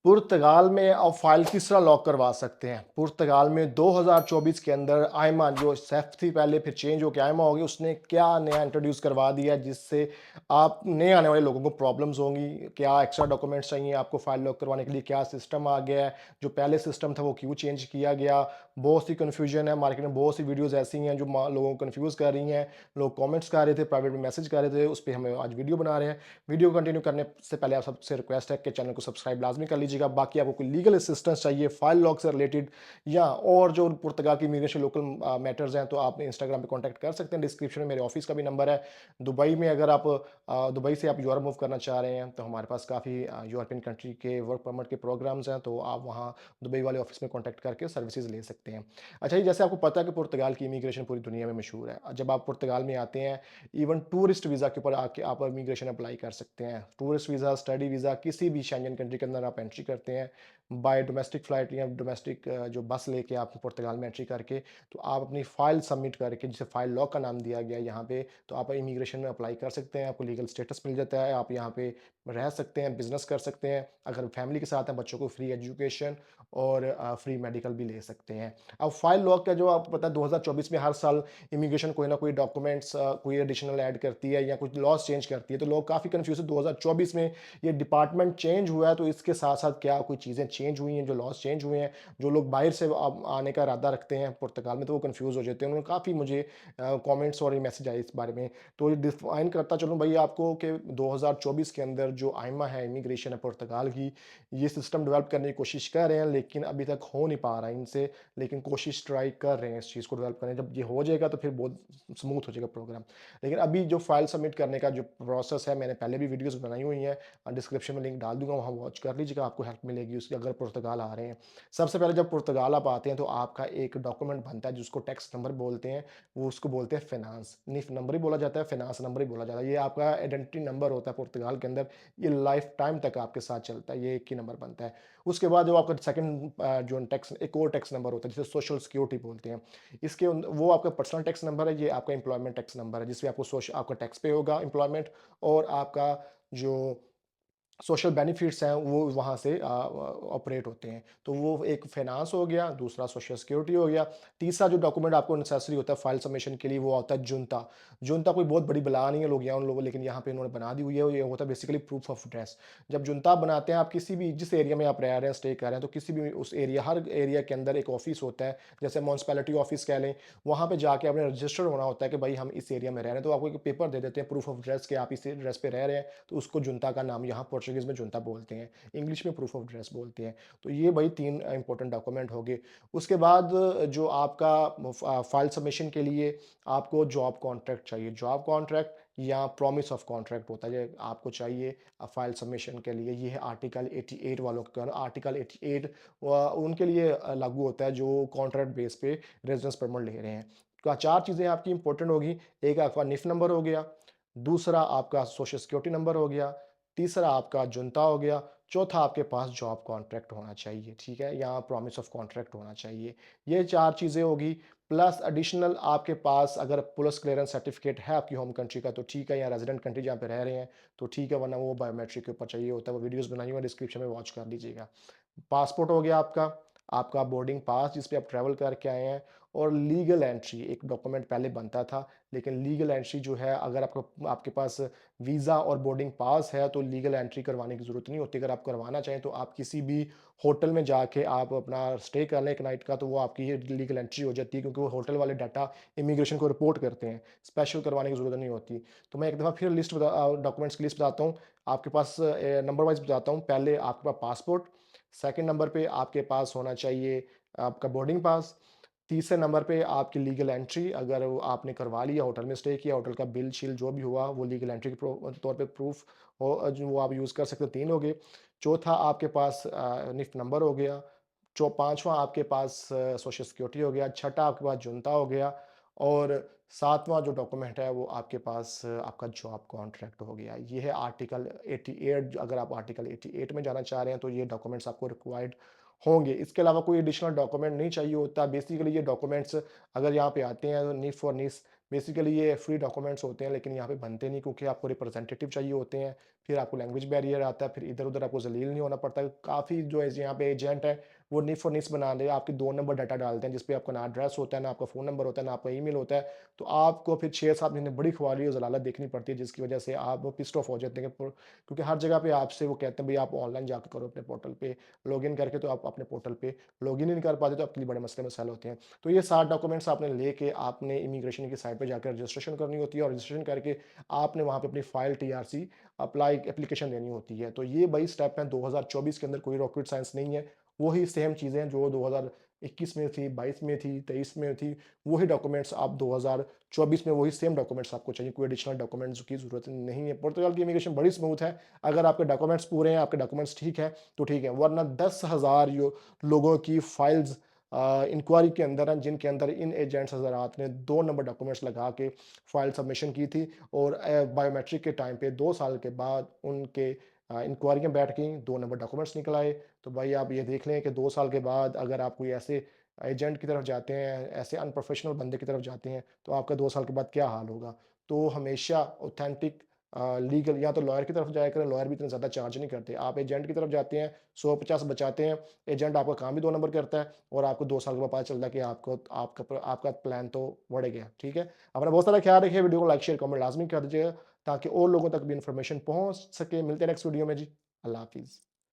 पुर्तगाल में आप फाइल किस तरह लॉक करवा सकते हैं? पुर्तगाल में 2024 के अंदर आयमा जो सेफ थी पहले फिर चेंज होके आयमा हो गई, उसने क्या नया इंट्रोड्यूस करवा दिया जिससे आप नए आने वाले लोगों को प्रॉब्लम्स होंगी? क्या एक्स्ट्रा डॉक्यूमेंट्स चाहिए आपको फाइल लॉक करवाने के लिए? क्या सिस्टम आ गया है? जो पहले सिस्टम था वो क्यों चेंज किया गया? बहुत सी कन्फ्यूजन है मार्केट में, बहुत सी वीडियोज़ ऐसी हैं जो लोगों को कन्फ्यूज़ कर रही हैं। लोग कमेंट्स कर रहे थे, प्राइवेट में मैसेज कर रहे थे, उस पे हम आज वीडियो बना रहे हैं। वीडियो कंटिन्यू करने से पहले आप सबसे रिक्वेस्ट है कि चैनल को सब्सक्राइब लाजमी कर लीजिएगा। बाकी आपको कोई लीगल असिस्टेंस चाहिए फाइल लॉक से रिलेटेड या और जो पुर्तगाल की इमिग्रेशन लोकल मैटर्स हैं, तो आप इंस्टाग्राम पे कांटेक्ट कर सकते हैं। डिस्क्रिप्शन में मेरे ऑफिस का भी नंबर है। दुबई में अगर आप दुबई से आप यूरोप मूव करना चाह रहे हैं तो हमारे पास काफ़ी यूरोपियन कंट्री के वर्क परमिट के प्रोग्राम्स हैं, तो आप वहाँ दुबई वाले ऑफिस में कॉन्टैक्ट करके सर्विसेज ले सकते हैं। अच्छा, ये जैसे आपको पता है कि पुर्तगाल की इमिग्रेशन पूरी दुनिया में मशहूर है। जब आप पुर्तगाल में आते हैं, इवन टूरिस्ट वीज़ा के ऊपर आके आप इमिग्रेशन अप्लाई कर सकते हैं। टूरिस्ट वीज़ा, स्टडी वीज़ा, किसी भी शेंगन कंट्री के अंदर आप एंट्री करते हैं बाय डोमेस्टिक फ़्लाइट या डोमेस्टिक जो बस लेके आप पुर्तगाल में एंट्री करके, तो आप अपनी फ़ाइल सबमिट करके, जिसे फ़ाइल लॉक का नाम दिया गया है यहाँ पे, तो आप इमिग्रेशन में अप्लाई कर सकते हैं। आपको लीगल स्टेटस मिल जाता है, आप यहाँ पे रह सकते हैं, बिज़नेस कर सकते हैं। अगर फैमिली के साथ हैं, बच्चों को फ्री एजुकेशन और फ्री मेडिकल भी ले सकते हैं। अब फ़ाइल लॉक का जो आपको पता है 2024 में हर साल इमिग्रेशन कोई ना कोई डॉक्यूमेंट्स कोई एडिशनल ऐड करती है या कुछ लॉज चेंज करती है, तो लोग काफ़ी कंफ्यूज है। 2024 में ये डिपार्टमेंट चेंज हुआ है, तो इसके साथ साथ क्या कोई चीज़ें चेंज हुई हैं, जो लॉज चेंज हुए हैं? जो लोग बाहर से आने का इरादा रखते हैं पुर्तगाल में, तो वो कंफ्यूज हो जाते हैं। उन्होंने काफ़ी मुझे कमेंट्स और मैसेज आए इस बारे में। तो ये डिफाइन करता चलूँ भाई आपको कि 2024 के अंदर जो आइमा है इमिग्रेशन है पुर्तगाल की, ये सिस्टम डेवलप करने की कोशिश कर रहे हैं, लेकिन अभी तक हो नहीं पा रहा है इनसे। लेकिन कोशिश ट्राई कर रहे हैं इस चीज़ को डेवलप करने। जब ये हो जाएगा तो फिर बहुत स्मूथ हो जाएगा प्रोग्राम। लेकिन अभी जो फाइल सबमिट करने का जो प्रोसेस है, मैंने पहले भी वीडियोस बनाई हुई हैं, डिस्क्रिप्शन में लिंक डाल दूंगा, वहाँ वॉच कर लीजिएगा, आपको हेल्प मिलेगी उसकी अगर पुर्तगाल आ रहे हैं। सबसे पहले जब पुर्तगाल आप आते हैं तो आपका एक डॉक्यूमेंट बनता है जिसको टैक्स नंबर बोलते हैं, वो उसको बोलते हैं फिनांस, निफ नंबर ही बोला जाता है, फिनांस नंबर ही बोला जाता है। ये आपका आइडेंटिटी नंबर होता है पुर्तगाल के अंदर, ये लाइफ टाइम तक आपके साथ चलता है, ये एक ही नंबर बनता है। उसके बाद जो आपका सेकंड जो टैक्स, एक और टैक्स नंबर होता है जिसे सोशल सिक्योरिटी बोलते हैं। वो आपका पर्सनल टैक्स नंबर है, ये आपका एम्प्लॉयमेंट टैक्स नंबर है, जिसमें आपको आपका टैक्स पे होगा एम्प्लॉयमेंट, और आपका जो सोशल बेनिफिट्स हैं वो वहाँ से ऑपरेट होते हैं। तो वो एक फाइनेंस हो गया, दूसरा सोशल सिक्योरिटी हो गया। तीसरा जो डॉक्यूमेंट आपको नेसेसरी होता है फाइल सबमिशन के लिए, वो होता है जुनता। जुनता कोई बहुत बड़ी बला नहीं है लोग यहाँ उन लोगों, लेकिन यहाँ पे इन्होंने बना दी हुई है। ये होता है बेसिकली प्रूफ ऑफ एड्रेस। जब जुनता बनाते हैं, आप किसी भी जिस एरिया में आप रह रहे हैं, स्टे कर रहे हैं, तो किसी भी उस एरिया, हर एरिया के अंदर एक ऑफिस होता है, जैसे म्यूनसिपैलिटी ऑफिस कह लें, वहाँ पे जाके आपने रजिस्टर होना होता है कि भाई हम इस एरिया में रह रहे हैं, तो आपको एक पेपर दे देते हैं प्रूफ ऑफ एड्रेस के, आप इस एड्रेस पे रह रहे हैं, तो उसको जुनता का नाम यहाँ पोर्चुगीज़ में जुनता बोलते हैं, इंग्लिश में प्रूफ ऑफ एड्रेस बोलते हैं। तो ये भाई 3 इंपॉर्टेंट डॉक्यूमेंट हो गए। उसके बाद जो आपका फाइल सबमिशन के लिए आपको जॉब कॉन्ट्रैक्ट चाहिए। जॉब कॉन्ट्रैक्ट या प्रॉमिस ऑफ कॉन्ट्रैक्ट होता है, ये आपको चाहिए फाइल सबमिशन के लिए। ये है आर्टिकल 88 वालों के कारण। आर्टिकल 88 उनके लिए लागू होता है जो कॉन्ट्रैक्ट बेस पे रेजिडेंस परमिट ले रहे हैं। तो 4 चीज़ें आपकी इंपॉर्टेंट होगी। एक आपका निफ नंबर हो गया, दूसरा आपका सोशल सिक्योरिटी नंबर हो गया, तीसरा आपका जुनता हो गया, चौथा आपके पास जॉब कॉन्ट्रैक्ट होना चाहिए, ठीक है? या प्रॉमिस ऑफ कॉन्ट्रैक्ट होना चाहिए। ये 4 चीज़ें होगी, प्लस एडिशनल आपके पास अगर पुलिस क्लीयरेंस सर्टिफिकेट है आपकी होम कंट्री का तो ठीक है, या रेज़िडेंट कंट्री जहाँ पे रह रहे हैं तो ठीक है, वरना वो बायोमेट्रिक के ऊपर चाहिए होता है। वो वीडियोज़ बनाई हुई है, डिस्क्रिप्शन में वॉच कर लीजिएगा। पासपोर्ट हो गया आपका, आपका बोर्डिंग पास जिस पे आप ट्रैवल करके आए हैं, और लीगल एंट्री एक डॉक्यूमेंट पहले बनता था, लेकिन लीगल एंट्री जो है, अगर आपके पास वीज़ा और बोर्डिंग पास है तो लीगल एंट्री करवाने की ज़रूरत नहीं होती। अगर आप करवाना चाहें तो आप किसी भी होटल में जाके आप अपना स्टे कर लें एक नाइट का, तो वो आपकी ये लीगल एंट्री हो जाती है, क्योंकि वो होटल वाले डाटा इमिग्रेशन को रिपोर्ट करते हैं, स्पेशल करवाने की ज़रूरत नहीं होती। तो मैं एक दफ़ा फिर डॉक्यूमेंट्स की लिस्ट बताता हूँ। आपके पास नंबर वाइज़ बताता हूँ। पहले आपके पास पासपोर्ट, सेकंड नंबर पे आपके पास होना चाहिए आपका बोर्डिंग पास, तीसरे नंबर पे आपकी लीगल एंट्री, अगर वो आपने करवा लिया, होटल में स्टे किया, होटल का बिल-शिल जो भी हुआ, वो लीगल एंट्री के तौर पे प्रूफ हो, जो वो आप यूज़ कर सकते हो, 3 हो गए। चौथा आपके पास निफ़ नंबर हो गया। पाँचवाँ आपके पास सोशल सिक्योरिटी हो गया। छठा आपके पास जुनता हो गया, और सातवां जो डॉक्यूमेंट है वो आपके पास आपका जॉब कॉन्ट्रैक्ट हो गया। ये है आर्टिकल 88। अगर आप आर्टिकल 88 में जाना चाह रहे हैं तो ये डॉक्यूमेंट्स आपको रिक्वायर्ड होंगे। इसके अलावा कोई एडिशनल डॉक्यूमेंट नहीं चाहिए होता। बेसिकली ये डॉक्यूमेंट्स अगर यहाँ पे आते हैं तो निफ और निस, बेसिकली ये फ्री डॉक्यूमेंट्स होते हैं, लेकिन यहाँ पे बनते नहीं, क्योंकि आपको रिप्रेजेंटेटिव चाहिए होते हैं। फिर आपको लैंग्वेज बैरियर आता है, फिर इधर-उधर आपको ज़लील नहीं होना पड़ता। काफ़ी जो है यहाँ पे एजेंट हैं, वो निफ़-और-निस बना दे, आपके 2 नंबर डाटा डालते हैं, जिस पे आपका ना एड्रेस होता है, ना आपका फ़ोन नंबर होता है, ना आपका ईमेल होता है। तो आपको फिर 6-7 महीने बड़ी ख्वारी और ज़लालत देखनी पड़ती है, जिसकी वजह से आप पिस्ड ऑफ हो जाते हैं क्योंकि हर जगह पे आपसे वो कहते हैं, भई आप ऑनलाइन जाके करो अपने पोर्टल पे, लॉगिन करके तो आप अपने पोर्टल पे लॉगिन ही नहीं कर पाते, तो आपके लिए बड़े मसले-मसाइल होते हैं। तो ये 7 डॉक्यूमेंट्स आपने लेके आपने इमिग्रेशन की साइट पे जाकर रजिस्ट्रेशन करनी होती है और रजिस्ट्रेशन करके आपने वहाँ पे अपनी फ़ाइल टीआरसी एप्लीकेशन देनी होती है। तो ये वही स्टेप हैं 2024 के अंदर, कोई रॉकेट साइंस नहीं है। वही सेम चीज़ें हैं जो 2021 में थी, 22 में थी, 23 में थी, वही डॉक्यूमेंट्स आप 2024 में वही सेम डॉक्यूमेंट्स आपको चाहिए, कोई एडिशनल डॉक्यूमेंट्स की ज़रूरत नहीं है। पुर्तगाल की इमिग्रेशन बड़ी स्मूथ है, अगर आपके डॉक्यूमेंट्स पूरे हैं, आपके डॉक्यूमेंट्स ठीक हैं, तो ठीक है, वरना 10,000 लोगों की फाइल्स इंक्वायरी के अंदर हैं, जिनके अंदर इन एजेंट्स हज़रात ने 2 नंबर डॉक्यूमेंट्स लगा के फाइल सबमिशन की थी और बायोमेट्रिक के टाइम पे 2 साल के बाद उनके इंक्वायरियाँ बैठ गईं, 2 नंबर डॉक्यूमेंट्स निकल आए। तो भाई आप ये देख लें कि 2 साल के बाद अगर आप कोई ऐसे एजेंट की तरफ जाते हैं, ऐसे अनप्रोफेशनल बंदे की तरफ जाते हैं, तो आपका 2 साल के बाद क्या हाल होगा? तो हमेशा ऑथेंटिक लीगल या तो लॉयर की तरफ जाया करें, लॉयर भी इतने ज़्यादा चार्ज नहीं करते। आप एजेंट की तरफ जाते हैं, 100-50 बचाते हैं, एजेंट आपका काम भी 2 नंबर करता है और आपको 2 साल के बाद पता चलता है कि आपका प्लान तो बढ़ गया, ठीक है? अपना बहुत सारा ख्याल रखिए, वीडियो को लाइक, शेयर, कमेंट लाज़मी कर दीजिएगा ताकि और लोगों तक भी इन्फॉर्मेशन पहुँच सके। मिलते हैं नेक्स्ट वीडियो में जी। अल्लाह हाफ़िज़।